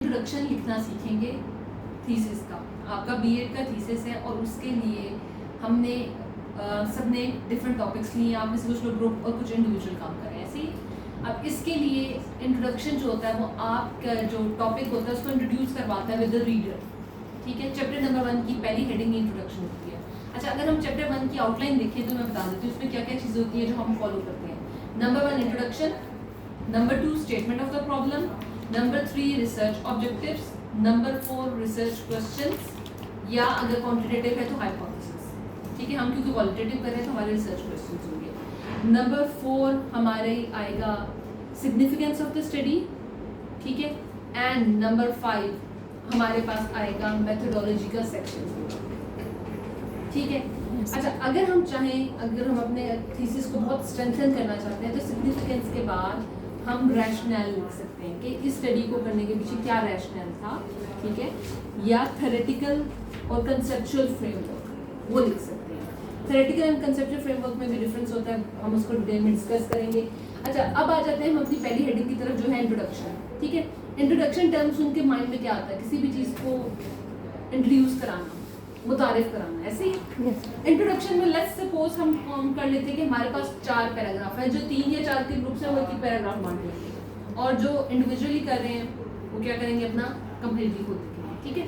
Introduction लिखना सीखेंगे thesis का। आपका बीएड का थीसिस है और उसके लिए हमने सबने डिफरेंट टॉपिक्स लिए, आप में से कुछ लोग ग्रुप और कुछ इंडिविजुअल काम कर रहे हैं ऐसे ही। अब इसके लिए इंट्रोडक्शन जो होता है वो आपका जो टॉपिक होता है उसको इंट्रोड्यूस करवाता है विद द रीडर, ठीक है। चैप्टर नंबर 1 की पहली हेडिंग इंट्रोडक्शन होती है। अच्छा, अगर हम चैप्टर 1 की आउटलाइन देखें तो मैं बता देती हूँ उसमें क्या क्या चीज़ें होती है जो हम फॉलो करते हैं। Number 1 introduction, number 2 statement of the problem, number 3 research objectives, number 4 research questions, या अगर क्वांटिटेटिव है तो हाइपोथेसिस, ठीक है। हम क्योंकि क्वालिटेटिव कर रहे हैं तो हमारे रिसर्च क्वेश्चंस होंगे। नंबर 4 हमारे आएगा सिग्निफिकेंस ऑफ द स्टडी, ठीक है। एंड नंबर 5 हमारे पास आएगा मेथोडोलॉजी का सेक्शन, ठीक है। अच्छा, अगर हम चाहें, अगर हम अपने थीसिस को बहुत स्ट्रेंथन करना चाहते हैं तो सिग्निफिकेंस के बाद हम रैशनल लिख सकते हैं कि इस स्टडी को करने के पीछे क्या रैशनल था, ठीक है। या थ्योरेटिकल और कंसेप्चुअल फ्रेमवर्क वो लिख सकते हैं। थ्योरेटिकल एंड कंसेप्चुअल फ्रेमवर्क में भी डिफरेंस होता है, हम उसको डिटेल में डिस्कस करेंगे। अच्छा, अब आ जाते हैं हम अपनी पहली हेडिंग की तरफ जो है इंट्रोडक्शन, ठीक है। इंट्रोडक्शन टर्म सुन के माइंड में क्या आता है? किसी भी चीज़ को इंट्रोड्यूस कराना, मुतारिफ कराना, ऐसे ही। इंट्रोडक्शन में लेट्स सपोज हम कर लेते हैं कि हमारे पास 4 पैराग्राफ है, जो 3 या 4 के ग्रुप से वो एक पैराग्राफ बांट लेंगे, और जो इंडिविजुअली कर रहे हैं वो क्या करेंगे, अपना कंप्लीटली खुद लिखेंगे, ठीक है।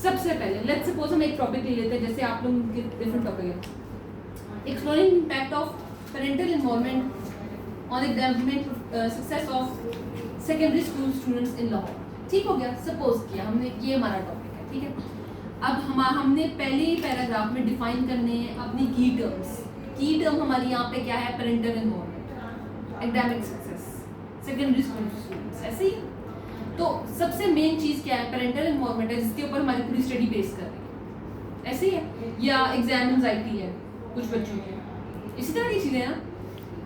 सबसे पहले लेट्स सपोज हम एक टॉपिक ले लेते हैं, जैसे आप लोग के डिफरेंट टॉपिक है, exploring impact of parental involvement on academic success of secondary school students in Lahore, ठीक हो गया। सपोज किया हमने, ये हमारा टॉपिक है, ठीक है। अब हमने पहले ही पैराग्राफ में डिफाइन करने हैं अपनी की टर्म्स। की टर्म हमारी यहाँ पे क्या है? Parental involvement, academic success, secondary school students, ऐसे ही। तो सबसे मेन चीज़ क्या है? पेरेंटल इन्वॉल्वमेंट है, जिसके ऊपर हमारी पूरी स्टडी बेस कर रही है, ऐसे ही है। या एग्जाम एंजाइटी है कुछ बच्चों की, इसी तरह की चीज़ें ना।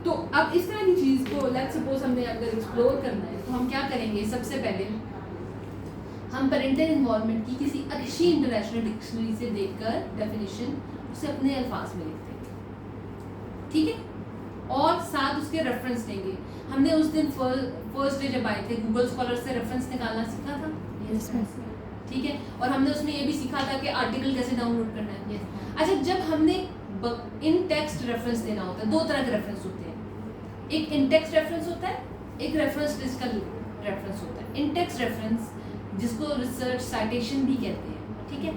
तो अब इस तरह की चीज़ को लेट्स सपोज हमने अगर एक्सप्लोर करना है तो हम क्या करेंगे? सबसे पहले हम पेरेंटल इन्वॉल्वमेंट की किसी अच्छी इंटरनेशनल डिक्शनरी से देखकर डेफिनेशन उसे अपने अल्फाज में लिखते हैं, ठीक है। और साथ उसके रेफरेंस देंगे। हमने उस दिन फर्स्ट डे जब आए थे गूगल स्कॉलर से रेफरेंस निकालना सीखा था, ठीक है। और हमने उसमें ये भी सीखा था कि आर्टिकल कैसे डाउनलोड करना है। अच्छा, जब हमने इन टेक्स्ट रेफरेंस देना होता है, 2 तरह के रेफरेंस होते हैं, एक इन टेक्स्ट रेफरेंस होता है, एक रेफरेंस लिस्ट का रेफरेंस होता है। इन टेक्स्ट रेफरेंस जिसको रिसर्च साइटेशन भी कहते हैं, ठीक है,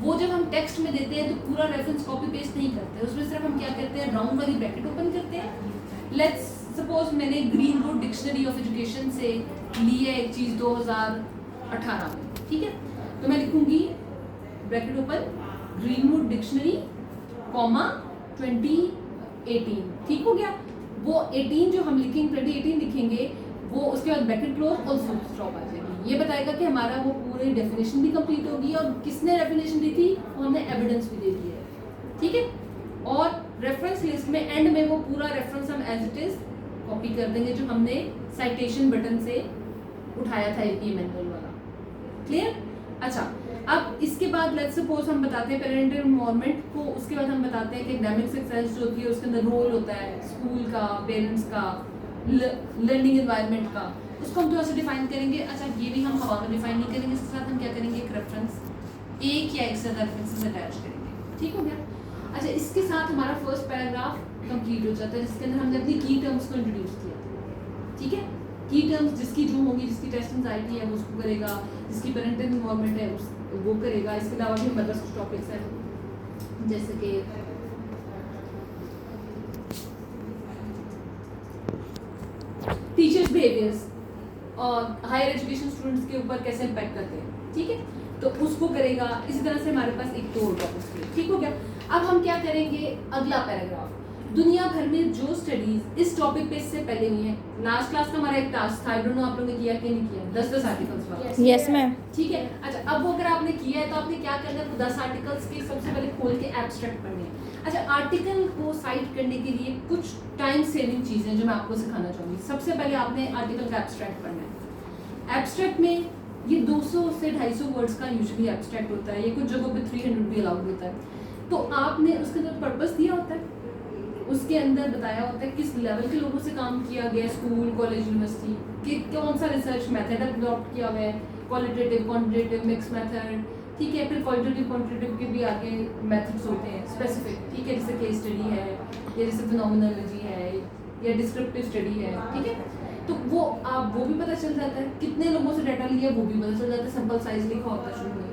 वो जब हम टेक्स्ट में देते हैं तो पूरा रेफरेंस कॉपी पेस्ट नहीं करते, उसमें सिर्फ हम क्या करते हैं? राउंड वाली ब्रैकेट ओपन करते हैं। लेट्स सपोज मैंने ग्रीनवुड डिक्शनरी ऑफ एजुकेशन से ली है एक चीज़ 2018 में, ठीक है। तो मैं लिखूंगी bracket open greenwood dictionary comma 2018, ठीक हो गया। वो 18 जो हम लिखेंगे 2018 लिखेंगे, वो उसके बाद ब्रैकेट क्लोज और फुल स्टॉप आ जाएगी। ये बताएगा कि हमारा वो पूरी डेफिनेशन भी कंप्लीट होगी, और किसने डेफिनेशन दी थी वो हमने एविडेंस भी दे दिया है, ठीक है। और रेफरेंस लिस्ट में एंड में वो पूरा रेफरेंस हम एज इट इज कॉपी कर देंगे जो हमने साइटेशन बटन से उठाया था एपी मैनुअल वाला, क्लियर। अच्छा, अब इसके बाद लेट्स सपोज हम बताते हैं पेरेंटल इन्वॉल्वमेंट को, उसके बाद हम बताते हैं कि एकेडमिक सक्सेस जो होती है उसके अंदर रोल होता है स्कूल का, पेरेंट्स का, लर्निंग एनवायरनमेंट का, उसको हम थोड़ा सा डिफाइन करेंगे। अच्छा, ये भी हम हवा में डिफाइन नहीं करेंगे, इसके साथ हम क्या करेंगे? एक रेफरेंस, एक या एक से ज़्यादा रेफरेंसेस अटैच करेंगे, ठीक हो गया। अच्छा, इसके साथ हमारा फर्स्ट पैराग्राफ कंप्लीट हो जाता है, जिसके अंदर हमने अपनी की टर्म्स को इंट्रोड्यूस किया, ठीक है। की टर्म्स जिसकी जो होंगी, जिसकी टेस्ट एंजाइटी है वो उसको करेगा, जिसकी पेरेंटल इन्वॉल्वमेंट है वो करेगा। इसके अलावा भी हमारे पास कुछ टॉपिक्स हैं जैसे कि टीचर्स बिहेवियर्स और हायर एजुकेशन स्टूडेंट्स के ऊपर कैसे इम्पैक्ट करते हैं, ठीक है, तो उसको करेगा। इसी तरह से हमारे पास एक दो टॉपिक्स, ठीक हो गया। अब हम क्या करेंगे? अगला पैराग्राफ, दुनिया भर में जो स्टडीज इस टॉपिक पे इससे पहले नहीं है। लास्ट क्लास का हमारा एक टास्क था, आई डोंट नो आप लोगों ने किया कि नहीं किया, 10 आर्टिकल्स वाला। यस मैम, ठीक है। अच्छा, अब वो अगर आपने किया है तो आपने क्या करना है? 10 आर्टिकल्स के सबसे पहले खोल के एब्स्ट्रैक्ट पढ़ने हैं। अच्छा, आर्टिकल को साइट करने के लिए कुछ टाइम सेविंग चीज़ें जो मैं आपको सिखाना चाहूँगी। सबसे पहले आपने आर्टिकल का एब्स्ट्रैक्ट पढ़ना है। एब्स्ट्रैक्ट में ये 200 से 250 वर्ड्स का यूजुअली एब्स्ट्रैक्ट होता है, ये कुछ जगहों पे 300 भी अलाउड होता है। तो आपने उसके अंदर पर्पस दिया होता है, उसके अंदर बताया होता है किस लेवल के लोगों से काम किया गया, स्कूल, कॉलेज, यूनिवर्सिटी, कि कौन सा रिसर्च मेथड अडॉप्ट किया हुआ है, क्वालिटेटिव, क्वांटिटेटिव, मिक्स मेथड, ठीक है। फिर क्वालिटेटिव क्वांटिटेटिव के भी आगे मेथड्स होते हैं स्पेसिफिक, ठीक है, जैसे केस स्टडी है या जैसे फिनोमिनोलॉजी है या डिस्क्रिप्टिव स्टडी है, ठीक है। तो वो भी पता चल जाता है, कितने लोगों से डाटा लिया वो भी पता चल जाता है, सैंपल साइज लिखा होता है शुरू में।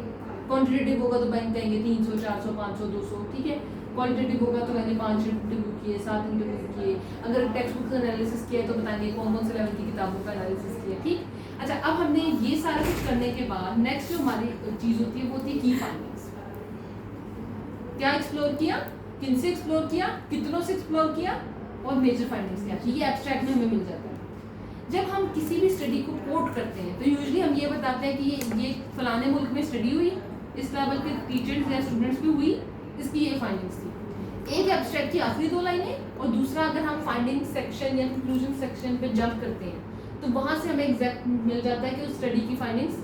क्वांटिटेटिव होगा तो बैंक कहेंगे 300, 400, 500, 200, ठीक है। क्वालिटेटिव होगा तो मैंने 5 इंटरव्यू किए, 7 इंटरव्यू किए। अगर टेक्स्ट बुक का एनालिसिस किया है तो बताएंगे कौन कौन से लेवल की किताबों का एनालिसिस किया, ठीक। अच्छा, अब हमने ये सारा कुछ करने के बाद नेक्स्ट जो हमारी चीज़ होती है वो होती है की फाइंडिंग्स। क्या एक्सप्लोर किया, किन से एक्सप्लोर किया, कितनों से एक्सप्लोर किया और मेजर फाइंडिंग्स क्या थी, ये एब्स्ट्रैक्ट में हमें मिल जाता है। जब हम किसी भी स्टडी को कोट करते हैं तो यूजुअली हम ये बताते हैं कि ये फलाने मुल्क में स्टडी हुई, इस लेवल के टीचर्स या स्टूडेंट्स भी हुई, इसकी ये फाइंडिंग्स थी। एक एब्स्ट्रैक्ट की आखिरी 2 लाइनें, और दूसरा अगर हम फाइंडिंग सेक्शन या कंक्लूजन सेक्शन पे जंप करते हैं तो वहाँ से हमें एग्जैक्ट मिल जाता है कि उस स्टडी की फाइंडिंग्स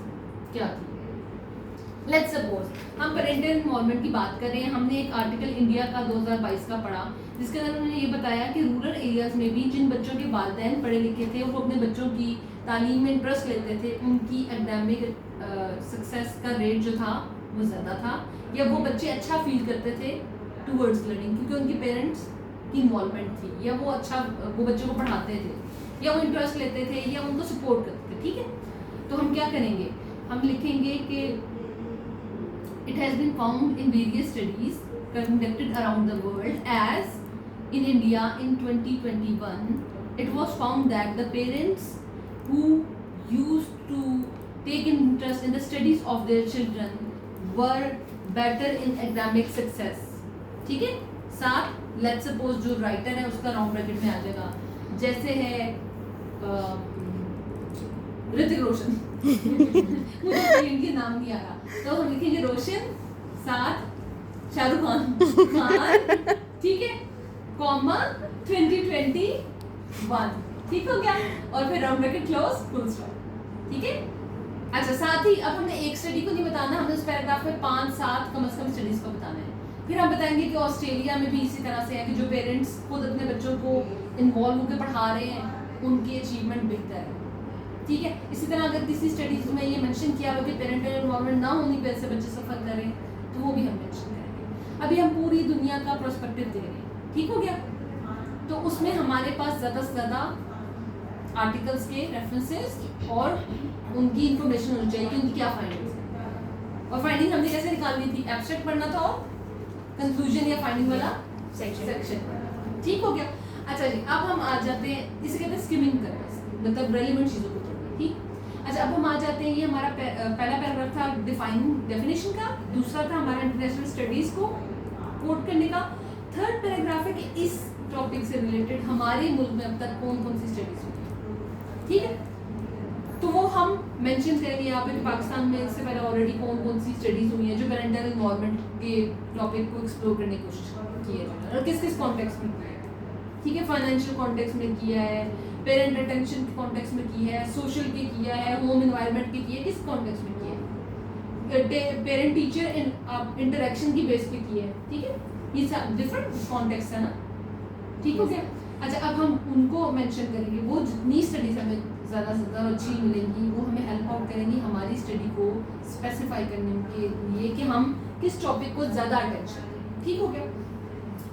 क्या थी। लेट्स सपोज हम पेरेंटल इन्वॉल्वमेंट की बात कर रहे हैं। हमने एक आर्टिकल इंडिया का 2022 का पढ़ा जिसके अंदर उन्होंने ये बताया कि रूरल एरियाज में भी जिन बच्चों के वालिदैन पढ़े लिखे थे वो अपने बच्चों की तालीम में इंटरेस्ट लेते थे, उनकी एकेडमिक सक्सेस का रेट जो था वो ज़्यादा था, या वो बच्चे अच्छा फील करते थे टूवर्ड्स लर्निंग क्योंकि उनके पेरेंट्स की इन्वॉल्वमेंट थी, या वो अच्छा वो बच्चों को पढ़ाते थे, या वो इंटरेस्ट लेते थे, या उनको सपोर्ट करते थे, ठीक है। तो हम क्या करेंगे, हम लिखेंगे कि it has been found in various studies conducted around the world as in India in 2021 it was found that the parents who used to take interest in the studies of their children were better in academic success, ठीक है। साथ let's suppose जो writer है उसका round bracket में आ जाएगा, जैसे है ऋतिक रोशन मुझे इनके नाम नहीं आ रहा, तो हम लिखेंगे रोशन साथ शाहरुख खान, ठीक है, कॉमा 2021, ठीक हो गया, और फिर round bracket close, full stop, ठीक है। अच्छा, साथ ही अब हमने एक स्टडी को नहीं बताना, हमने उस पैराग्राफ में 5-7 कम से कम स्टडीज को बताना है। फिर हम बताएंगे कि ऑस्ट्रेलिया में भी इसी तरह से है कि जो पेरेंट्स खुद अपने बच्चों को इन्वॉल्व होकर पढ़ा रहे हैं उनकी अचीवमेंट बेहतर है, ठीक है। इसी तरह अगर किसी स्टडीज में ये मेंशन किया हो कि पेरेंटल इन्वॉल्वमेंट ना होने पर से बच्चे सफ़र करें तो वो भी हम मेंशन करेंगे। अभी हम पूरी दुनिया का प्रोस्पेक्टिव दे रहे हैं, ठीक हो गया। तो उसमें हमारे पास ज़्यादा से ज़्यादा आर्टिकल्स के रेफरेंसेस और उनकी इंफॉर्मेशन होनी चाहिए कि उनकी क्या फाइंडिंग्स है, और फाइंडिंग हमने कैसे निकालनी थी, एब्स्ट्रैक्ट पढ़ना था और कंक्लूजन या फाइंडिंग वाला सेक्शन पढ़ना, ठीक हो गया। अच्छा जी, अब हम आ जाते हैं, इसे कहते हैं स्किमिंग करना, मतलब रेलिवेंट चीज़ों को पढ़ना, ठीक। अच्छा, अब हम आ जाते हैं, ये हमारा पहला पैराग्राफ था डेफिनेशन का, दूसरा था हमारा इंटरनेशनल स्टडीज़ को कोट करने का, थर्ड पैराग्राफ है कि इस टॉपिक से रिलेटेड हमारे मुल्क में अब तक कौन कौन सी स्टडीज़ हुई है, ठीक है। तो वो हम मेंशन करेंगे यहाँ पे पाकिस्तान में इससे पहले ऑलरेडी कौन कौन सी स्टडीज़ हुई हैं जो पेरेंटल इन्वॉल्वमेंट के टॉपिक को एक्सप्लोर करने की कोशिश की है और किस किस कॉन्टेक्स्ट में किया है, ठीक है। फाइनेंशियल कॉन्टेक्स्ट में किया है, पेरेंट अटेंशन के कॉन्टेक्स्ट में किया है, सोशल के किया है, होम एनवायरनमेंट के किया है, किस कॉन्टेक्स्ट में किया है, पेरेंट टीचर इंटरेक्शन की बेस पे किया है, ठीक है। ये सब डिफरेंट कॉन्टेक्स्ट है ना, ठीक हो गया। अच्छा, अब हम उनको मेंशन करेंगे, वो जितनी स्टडीज हमें ज़्यादा से ज़्यादा अच्छी मिलेंगी वो हमें हेल्प आउट करेंगी हमारी स्टडी को स्पेसिफाई करने के लिए कि हम किस टॉपिक को ज़्यादा अटेंशन दें, ठीक हो गया।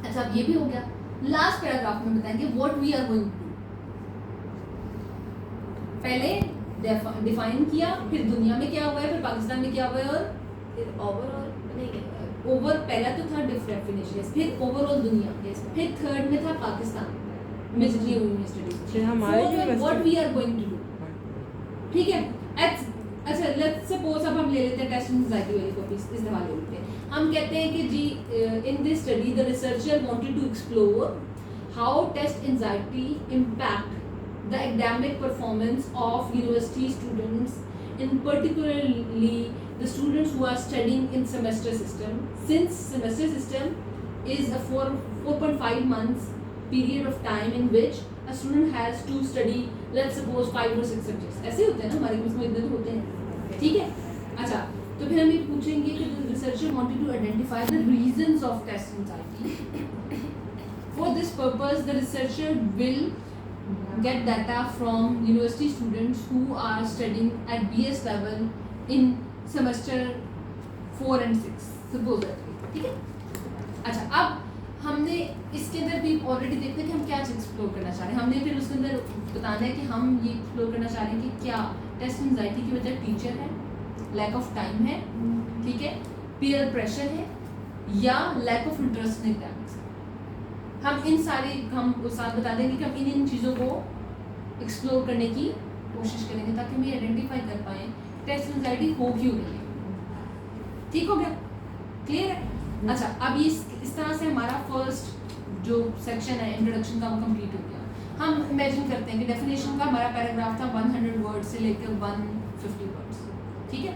अच्छा, अब ये भी हो गया। लास्ट पैराग्राफ में बताएंगे what we are going to do. पहले डिफाइन किया, फिर दुनिया में क्या हुआ है, फिर पाकिस्तान में क्या हुआ है, और ओवरऑल नहीं, ओवर पहला तो था डेफिनेशन, फिर ओवरऑल दुनिया, फिर थर्ड में था पाकिस्तान में जितनी हुई studies, what we are going to do, ठीक है। अच्छा, लेट्स सपोज अब हम ले लेते हैं टेस्ट एंजाइटी वाली को, इस हवाले लेते हैं। हम कहते हैं कि जी in this study the researcher wanted to explore how test anxiety impact the academic performance of university students, in particularly the students who are studying in semester system, since semester system is a 4.5 months period of time in which a student has to study, let's suppose 5 or 6 subjects, ऐसे होते हैं ना हमारे course में, इतने तो होते हैं, ठीक है। अच्छा, तो फिर हम ये पूछेंगे कि the researcher wanted to identify the reasons of test anxiety. For this purpose the researcher will get data from university students who are studying at BS level in semester 4 and 6 supposedly, ठीक है। अच्छा, अब हमने इसके अंदर भी already देखते हैं कि हम क्या एक्सप्लोर करना चाह रहे हैं। हमने फिर उसके अंदर बताना है कि हम ये एक्सप्लोर करना चाह रहे हैं कि क्या टेस्ट एंजाइटी की वजह टीचर है, लैक ऑफ टाइम है, ठीक है, पीयर प्रेशर है, या lack of interest in exams. हम इन सारी हम साथ बता देंगे कि हम इन चीज़ों को एक्सप्लोर करने की कोशिश करेंगे ताकि हम ये आइडेंटिफाई कर पाएँ टेस्ट एंजाइटी हो क्यों रही है। ठीक हो गया, क्लियर है। अच्छा, अब ये इस तरह से हमारा फर्स्ट जो सेक्शन है इंट्रोडक्शन का वो कंप्लीट हो गया। हम इमेजिन करते हैं कि डेफिनेशन का हमारा पैराग्राफ था 100 वर्ड से लेकर 150 वर्ड्स, ठीक है।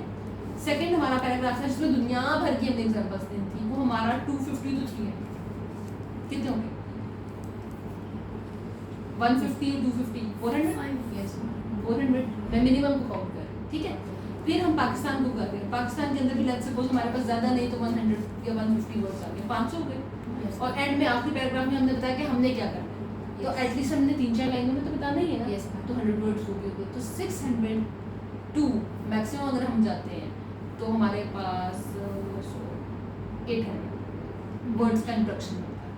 सेकंड हमारा पैराग्राफ था जिसमें दुनिया भर की हमने एग्जांपल्स दी थी, वो हमारा 250 to 300 कितने होंगे? 150 250 400 यस 400 मैं मिनिमम को काउंट कर, ठीक है। फिर हम पाकिस्तान को कर रहे हैं, पाकिस्तान के अंदर भी लेट्स सपोज हमारे पास ज़्यादा नहीं तो 100 या 150 वर्ड्स आ गए, 500 हो गए। और एंड में आखिरी पैराग्राफ में हमने बताया कि हमने क्या करना है, तो एटलीस्ट हमने 3-4 लाइनों में तो बताना ही है ना। तो 100 वर्ड्स हो गए, तो 602 मैक्सिमम अगर हम जाते हैं तो हमारे पास 800 वर्ड्स का इंट्रोडक्शन होता है,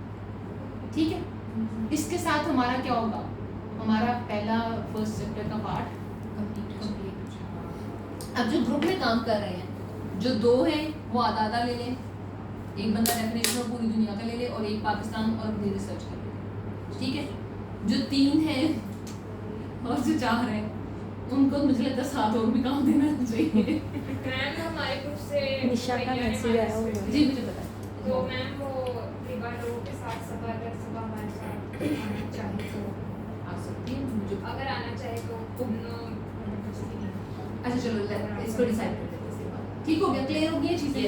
ठीक है। इसके साथ हमारा क्या होगा, हमारा पहला फर्स्ट चैप्टर का पार्ट कंप्लीट। अब जो ग्रुप में काम कर रहे हैं, जो 2 हैं वो आधा ले लें, एक बंदा डेफिनेशन और पूरी दुनिया का ले ले और एक पाकिस्तान और अपनी रिसर्च कर ले, ठीक है। जो 3 हैं और जो 4 हैं उनको मुझे लगता है 7 और भी काम देना चाहिए। मैम हमारे ग्रुप से निशा का मैसेज आया हुआ है। जी मुझे पता है। तो मैम वो रिवर लोगों के साथ सभा अगर सभा हमारे साथ आना चाहे तो आ सकती है मुझे। अगर आना चाहे तो अच्छा चलो इसको डिसाइड कर देते हैं, ठीक हो गया, क्लियर हो गई चीज़ें।